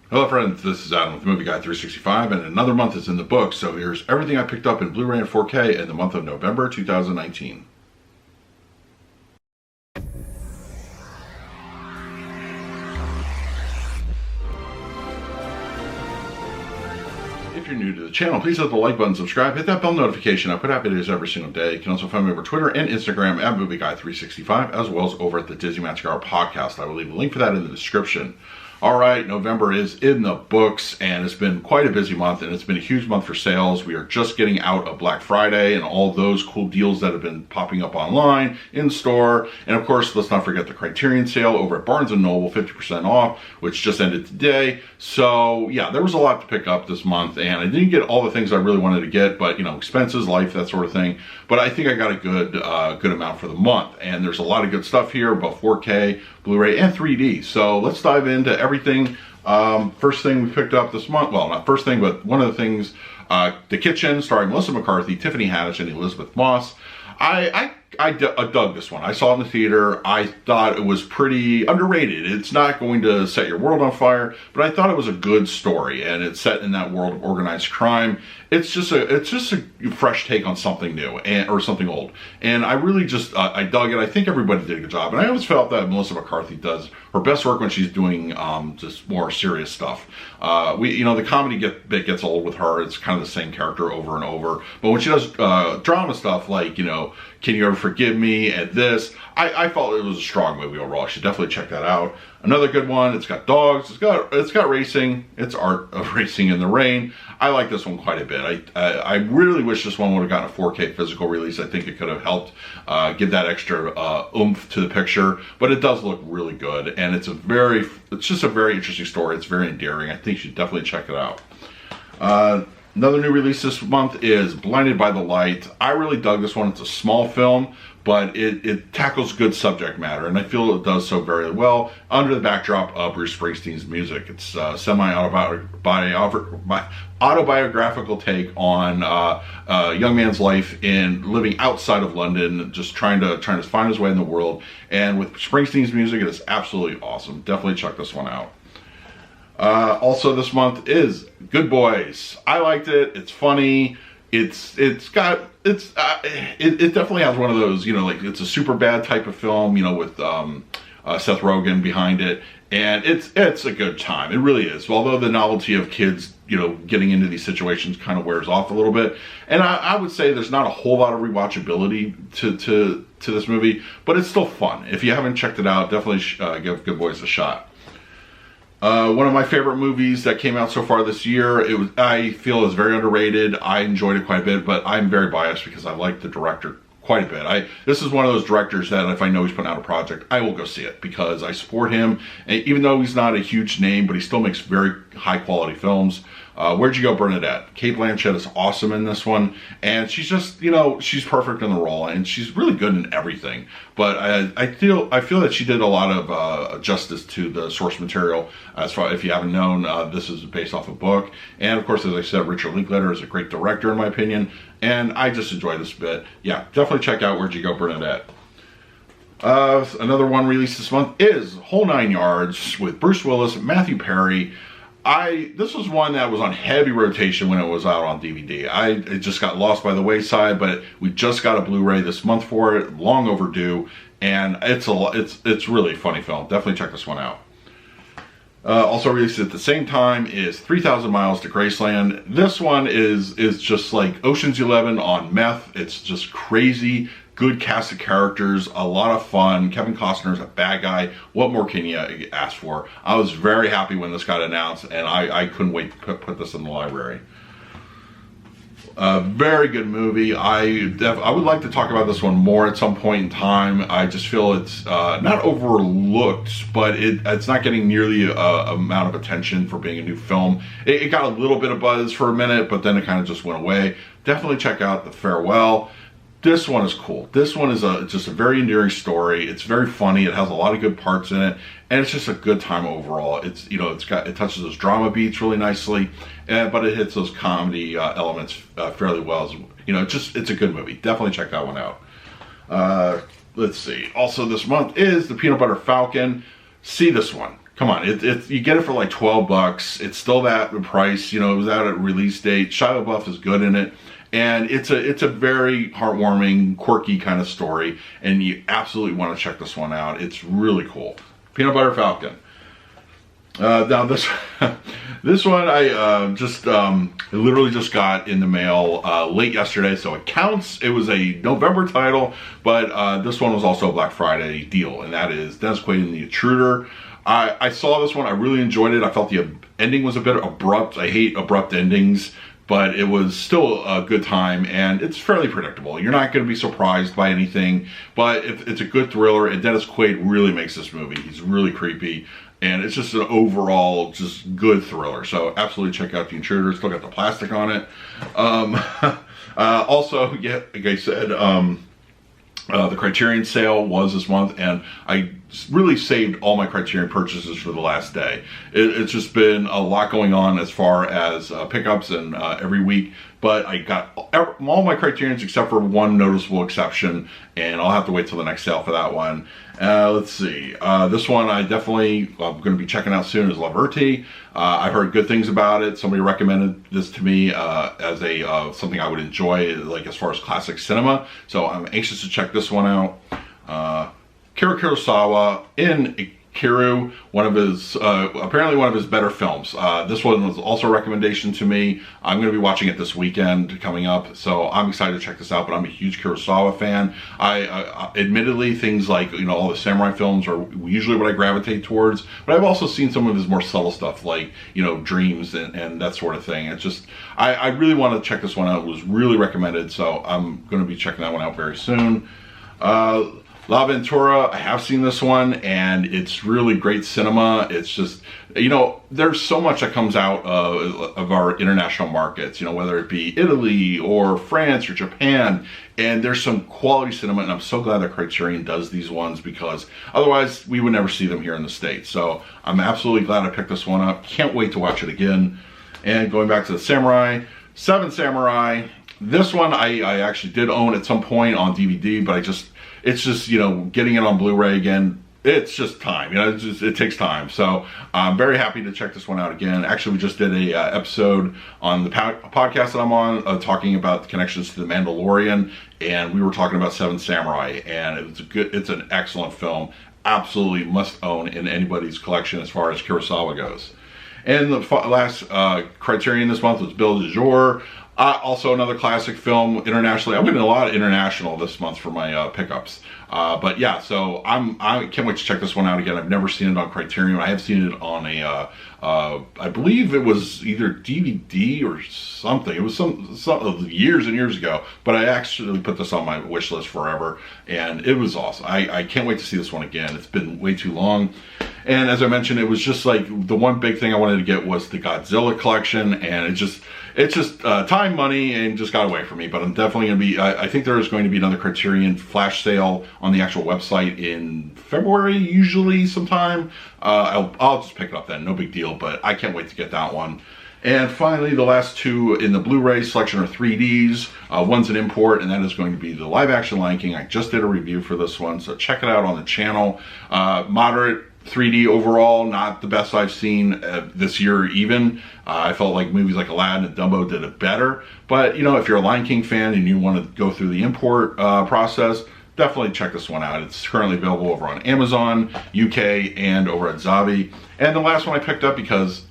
Hello friends, this is Adam with Movie Guy 365, and another month is in the books, so here's everything I picked up in Blu Ray and 4K in the month of November 2019. If you're new to the channel, please hit the like button, subscribe, hit that bell notification. I put out videos every single day. You can also find me over Twitter and Instagram at Movie Guy 365, as well as over at the Disney Magic Hour podcast. I will leave a link for that in the description. All right, November is in the books, and it's been quite a busy month, and it's been a huge month for sales. We are just getting out of Black Friday and all those cool deals that have been popping up online, in store, and of course, let's not forget the Criterion sale over at Barnes & Noble, 50% off, which just ended today. So yeah, there was a lot to pick up this month, and I didn't get all the things I really wanted to get, but you know, expenses, life, that sort of thing. But I think I got a good amount for the month, and there's a lot of good stuff here, both 4K, Blu-ray, and 3D. So let's dive into everything. First thing we picked up this month, well, not first thing, but one of the things, The Kitchen, starring Melissa McCarthy, Tiffany Haddish, and Elizabeth Moss. I dug this one. I saw it in the theater. I thought it was pretty underrated. It's not going to set your world on fire, but I thought it was a good story, and it's set in that world of organized crime. It's just a fresh take on something new or something old, and I really just I dug it. I think everybody did a good job, and I always felt that Melissa McCarthy does her best work when she's doing just more serious stuff. The comedy bit gets old with her. It's kind of the same character over and over, but when she does drama stuff like Can You Ever Forgive Me and this, I felt it was a strong movie overall. I should definitely check that out. Another good one. It's got dogs. It's got racing. It's art of racing in the rain. I like this one quite a bit. I really wish this one would have gotten a 4K physical release. I think it could have helped give that extra oomph to the picture. But it does look really good, and it's just a very interesting story. It's very endearing. I think you should definitely check it out. Another new release this month is Blinded by the Light. I really dug this one. It's a small film, but it tackles good subject matter, and I feel it does so very well under the backdrop of Bruce Springsteen's music. It's a semi-autobiographical take on a young man's life in living outside of London, just trying to find his way in the world. And with Springsteen's music, it is absolutely awesome. Definitely check this one out. Also this month is Good Boys. I liked it. It's funny. It definitely has one of those, like it's a super bad type of film, with Seth Rogen behind it, and it's a good time. It really is. Although the novelty of kids, getting into these situations kind of wears off a little bit, and I would say there's not a whole lot of rewatchability to this movie, but it's still fun. If you haven't checked it out, definitely give Good Boys a shot. One of my favorite movies that came out so far this year, I feel is very underrated. I enjoyed it quite a bit, but I'm very biased because I like the director quite a bit. This is one of those directors that if I know he's putting out a project, I will go see it because I support him. And even though he's not a huge name, but he still makes very high quality films. Where'd You Go, Bernadette? Kate Blanchett is awesome in this one, and she's just, she's perfect in the role, and she's really good in everything. But I feel that she did a lot of justice to the source material. As far if you haven't known, this is based off a book, and of course, as I said, Richard Linklater is a great director in my opinion, and I just enjoy this bit. Yeah, definitely check out Where'd You Go, Bernadette. Another one released this month is Whole Nine Yards with Bruce Willis, Matthew Perry. This was one that was on heavy rotation when it was out on DVD. It just got lost by the wayside, but we just got a Blu-ray this month for it, long overdue, and it's really a funny film. Definitely check this one out. Also released at the same time is 3,000 Miles to Graceland. This one is just like Ocean's 11 on meth. It's just crazy. Good cast of characters, a lot of fun. Kevin Costner's a bad guy. What more can you ask for? I was very happy when this got announced, and I couldn't wait to put this in the library. Very good movie. I would like to talk about this one more at some point in time. I just feel it's not overlooked, but it's not getting nearly amount of attention for being a new film. It got a little bit of buzz for a minute, but then it kind of just went away. Definitely check out The Farewell. This one is cool. This one is just a very endearing story. It's very funny. It has a lot of good parts in it, and it's just a good time overall. It touches those drama beats really nicely, but it hits those comedy elements fairly well. It's a good movie. Definitely check that one out. Let's see. Also this month is The Peanut Butter Falcon. See this one. come on, you get it for like 12 bucks. It's still that price, you know, it was out at release date. Shia LaBeouf is good in it. And it's a very heartwarming, quirky kind of story. And you absolutely want to check this one out. It's really cool. Peanut Butter Falcon. Now this this one I literally just got in the mail late yesterday, so it counts. It was a November title, but this one was also a Black Friday deal, and that is Dennis Quaid and the Intruder. I saw this one. I really enjoyed it. I felt the ending was a bit abrupt. I hate abrupt endings, but it was still a good time, and it's fairly predictable. You're not going to be surprised by anything, but it's a good thriller, and Dennis Quaid really makes this movie. He's really creepy, and it's just an overall just good thriller. So absolutely check out The Intruder. Still got the plastic on it. Also, yeah, like I said, the Criterion sale was this month, and I really saved all my Criterion purchases for the last day. It's just been a lot going on as far as pickups and every week, but I got all my Criterions except for one noticeable exception, and I'll have to wait till the next sale for that one. Let's see. This one I'm going to be checking out soon is La Verte. I've heard good things about it. Somebody recommended this to me as something I would enjoy, like as far as classic cinema. So I'm anxious to check this one out. Akira Kurosawa in Ikiru, apparently one of his better films. This one was also a recommendation to me. I'm going to be watching it this weekend coming up, so I'm excited to check this out, but I'm a huge Kurosawa fan. Admittedly, things like, you know, all the samurai films are usually what I gravitate towards, but I've also seen some of his more subtle stuff, like, you know, Dreams and that sort of thing. It's just, I really want to check this one out. It was really recommended, so I'm going to be checking that one out very soon. La Ventura, I have seen this one, and it's really great cinema. It's just, you know, there's so much that comes out of our international markets, you know, whether it be Italy or France or Japan, and there's some quality cinema, and I'm so glad that Criterion does these ones, because otherwise we would never see them here in the States. So I'm absolutely glad I picked this one up. Can't wait to watch it again. And going back to the Samurai, Seven Samurai. This one I actually did own at some point on DVD, but it's just, you know, getting it on Blu Ray again, it's just time, you know, it takes time. So I'm very happy to check this one out again. Actually, we just did a episode on the podcast that I'm on, talking about the connections to The Mandalorian, and we were talking about Seven Samurai, and it's an excellent film. Absolutely must own in anybody's collection as far as Kurosawa goes. And the last Criterion this month was Bill de Jour. Also another classic film internationally. I'm getting a lot of international this month for my pickups. But yeah, so I can't wait to check this one out again. I've never seen it on Criterion. I have seen it on I believe it was either DVD or something. It was some years and years ago, but I actually put this on my wish list forever, and it was awesome. I can't wait to see this one again. It's been way too long. And as I mentioned, it was just like the one big thing I wanted to get was the Godzilla collection, and it's just time, money, and just got away from me. But I'm definitely going to be, I think there is going to be another Criterion flash sale on the actual website in February, usually sometime. I'll just pick it up then, no big deal, but I can't wait to get that one. And finally, the last two in the Blu Ray selection are 3Ds. One's an import, and that is going to be the live action Lion King. I just did a review for this one, so check it out on the channel. Moderate 3D overall, not the best I've seen this year even. I felt like movies like Aladdin and Dumbo did it better. But, you know, if you're a Lion King fan and you want to go through the import process, definitely check this one out. It's currently available over on Amazon, UK, and over at Zavi. And the last one I picked up because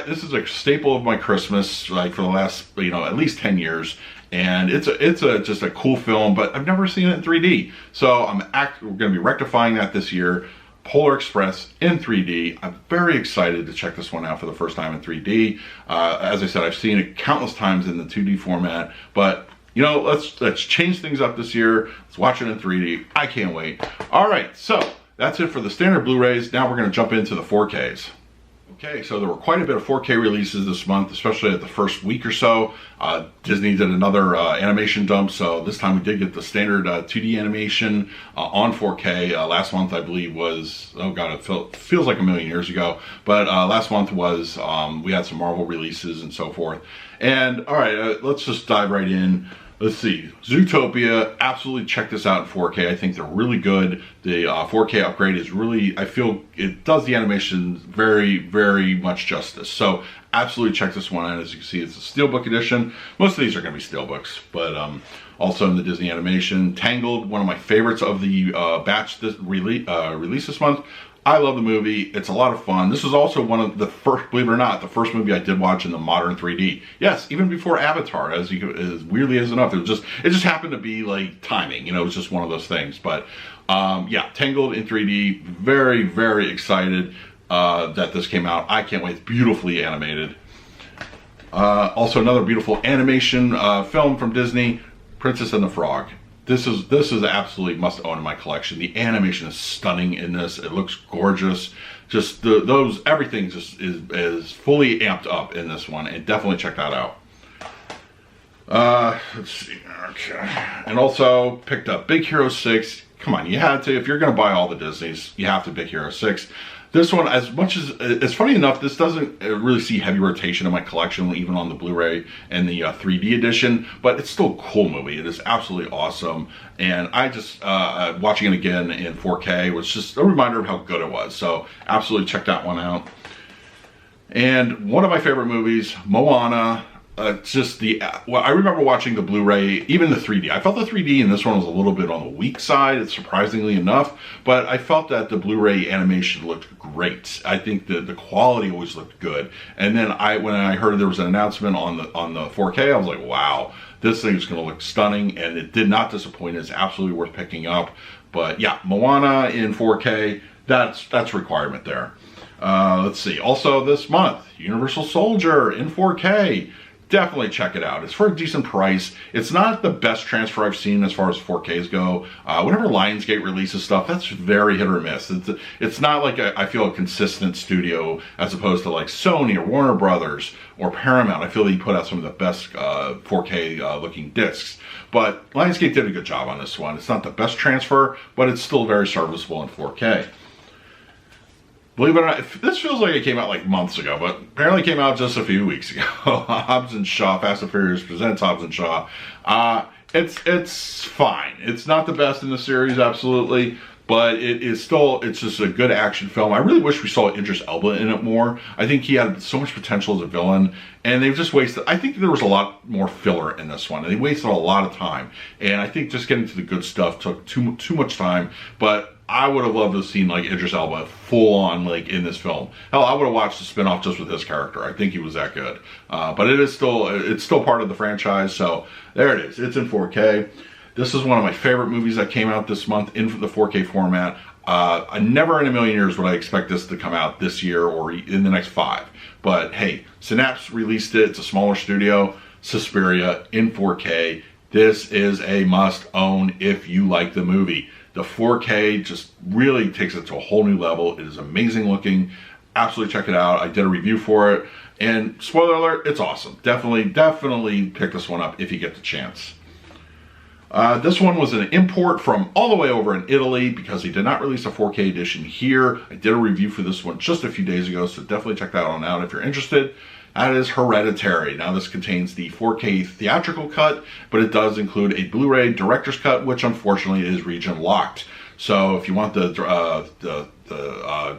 this is a staple of my Christmas, like for the last, you know, at least 10 years. And it's just a cool film, but I've never seen it in 3D. So we're going to be rectifying that this year. Polar Express in 3D. I'm very excited to check this one out for the first time in 3D. As I said, I've seen it countless times in the 2D format, but you know, let's change things up this year. Let's watch it in 3D. I can't wait. All right, so that's it for the standard Blu-rays. Now we're going to jump into the 4Ks. Okay, so there were quite a bit of 4K releases this month, especially at the first week or so. Disney did another animation dump, so this time we did get the standard 2D animation on 4K. Last month, I believe, was, oh god, it feels like a million years ago, but last month was, we had some Marvel releases and so forth. And all right, let's just dive right in. Let's see, Zootopia, absolutely check this out in 4K. I think they're really good. The 4K upgrade is really, I feel it does the animation very, very much justice. So absolutely check this one out. As you can see, it's a Steelbook edition. Most of these are going to be Steelbooks, but also in the Disney animation. Tangled, one of my favorites of the batch release this month. I love the movie. It's a lot of fun. This is also one of the first, believe it or not, the first movie I did watch in the modern 3D. Yes, even before Avatar, as weirdly as enough. It just happened to be like timing. You know, it was just one of those things. But yeah, Tangled in 3D. Very, very excited that this came out. I can't wait. It's beautifully animated. Also another beautiful animation film from Disney, Princess and the Frog. This is absolutely must own in my collection. The animation is stunning in this. It looks gorgeous. Just everything just is fully amped up in this one, and definitely check that out. Let's see. Okay. And also picked up Big Hero 6. Come on, you had to. If you're going to buy all the Disneys, you have to Big Hero 6. This one, as much as it's funny enough, this doesn't really see heavy rotation in my collection, even on the Blu Ray and the 3D edition, but it's still a cool movie. It is absolutely awesome. And I just, watching it again in 4K was just a reminder of how good it was. So absolutely check that one out. And one of my favorite movies, Moana. I remember watching the Blu Ray, even the 3D. I felt the 3D in this one was a little bit on the weak side, surprisingly enough, but I felt that the Blu Ray animation looked great. I think the quality always looked good. And then when I heard there was an announcement on the 4K, I was like, wow, this thing is going to look stunning, and it did not disappoint. It's absolutely worth picking up. But yeah, Moana in 4K, that's requirement there. Let's see. Also this month, Universal Soldier in 4K. Definitely check it out. It's for a decent price. It's not the best transfer I've seen as far as 4Ks go. Whenever Lionsgate releases stuff, that's very hit or miss. It's not like I feel a consistent studio as opposed to like Sony or Warner Brothers or Paramount. I feel they put out some of the best 4K looking discs. But Lionsgate did a good job on this one. It's not the best transfer, but it's still very serviceable in 4K. Believe it or not, this feels like it came out like months ago, but apparently came out just a few weeks ago. Hobbs and Shaw, Fast and Furious presents Hobbs and Shaw. It's fine. It's not the best in the series, absolutely, but it's just a good action film. I really wish we saw Idris Elba in it more. I think he had so much potential as a villain, and they've just wasted. I think there was a lot more filler in this one, and they wasted a lot of time. And I think just getting to the good stuff took too much time, but I would have loved to have seen like Idris Elba full on like in this film. Hell, I would have watched the spinoff just with his character. I think he was that good. But it's still part of the franchise. So there it is. It's in 4K. This is one of my favorite movies that came out this month in the 4K format. I never in a million years would I expect this to come out this year or in the next 5. But hey, Synapse released it. It's a smaller studio. Suspiria in 4K. This is a must own if you like the movie. The 4K just really takes it to a whole new level. It is amazing looking. Absolutely check it out. I did a review for it. And spoiler alert, it's awesome. Definitely pick this one up if you get the chance. This one was an import from all the way over in Italy because they did not release a 4K edition here. I did a review for this one just a few days ago, so definitely check that one out if you're interested. That is Hereditary. Now this contains the 4K theatrical cut, but it does include a Blu Ray director's cut, which unfortunately is region locked. So if you want the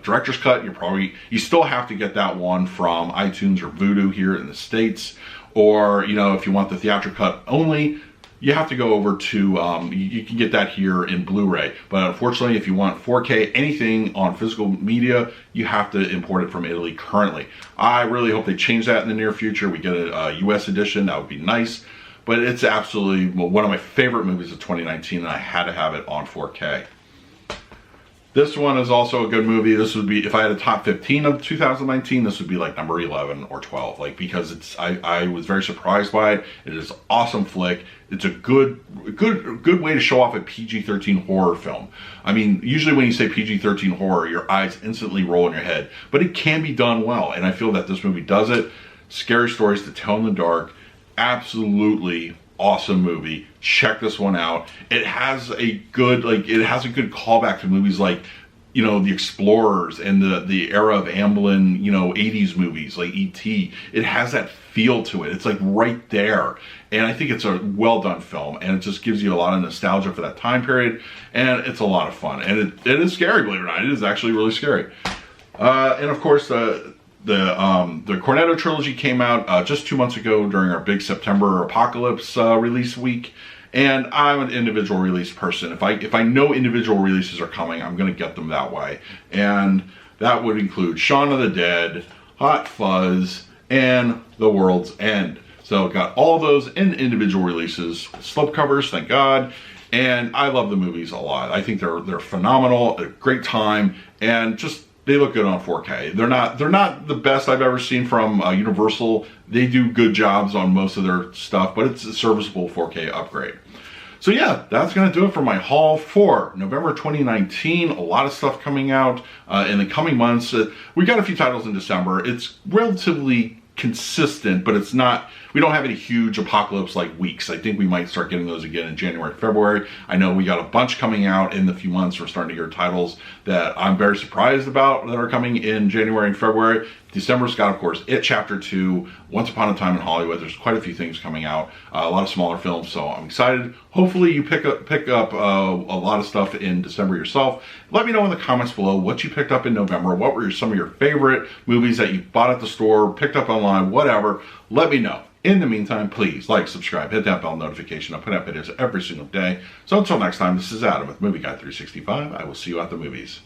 director's cut, you still have to get that one from iTunes or Vudu here in the States. Or, you know, if you want the theatrical cut only, you have to go over to, you can get that here in Blu-ray. But unfortunately, if you want 4K anything on physical media, you have to import it from Italy currently. I really hope they change that in the near future. We get a US edition, that would be nice. But it's absolutely one of my favorite movies of 2019, and I had to have it on 4K. This one is also a good movie. This would be, if I had a top 15 of 2019, this would be like number 11 or 12. Like, because I was very surprised by it. It is an awesome flick. It's a good way to show off a PG-13 horror film. I mean, usually when you say PG-13 horror, your eyes instantly roll in your head. But it can be done well, and I feel that this movie does it. Scary stories to tell in the dark. Absolutely awesome movie. Check this one out. It has a good callback to movies like you know, the explorers and the era of Amblin, you know, 80s movies like E.T. It has that feel to it. It's like right there. And I think it's a well done film, and it just gives you a lot of nostalgia for that time period, and it's a lot of fun. And it is scary, believe it or not. It is actually really scary. And of course, the Cornetto trilogy came out just 2 months ago during our big September Apocalypse release week. And I'm an individual release person. If I know individual releases are coming, I'm going to get them that way. And that would include Shaun of the Dead, Hot Fuzz, and The World's End. So got all those in individual releases, slipcovers, thank God. And I love the movies a lot. I think they're phenomenal, a great time, and just they look good on 4K. They're not the best I've ever seen from Universal. They do good jobs on most of their stuff, but it's a serviceable 4K upgrade. So yeah, that's going to do it for my haul for November 2019. A lot of stuff coming out in the coming months. We got a few titles in December. It's relatively consistent, but it's not, we don't have any huge apocalypse like weeks. I think we might start getting those again in January, February. I know we got a bunch coming out in the few months. We're starting to hear titles that I'm very surprised about that are coming in January and February. December's got, of course, It Chapter 2, Once Upon a Time in Hollywood. There's quite a few things coming out, a lot of smaller films, so I'm excited. Hopefully you pick up a lot of stuff in December yourself. Let me know in the comments below what you picked up in November. What were some of your favorite movies that you bought at the store, picked up online, whatever. Let me know. In the meantime, please like, subscribe, hit that bell notification. I put out videos every single day. So until next time, this is Adam with Movie Guy 365. I will see you at the movies.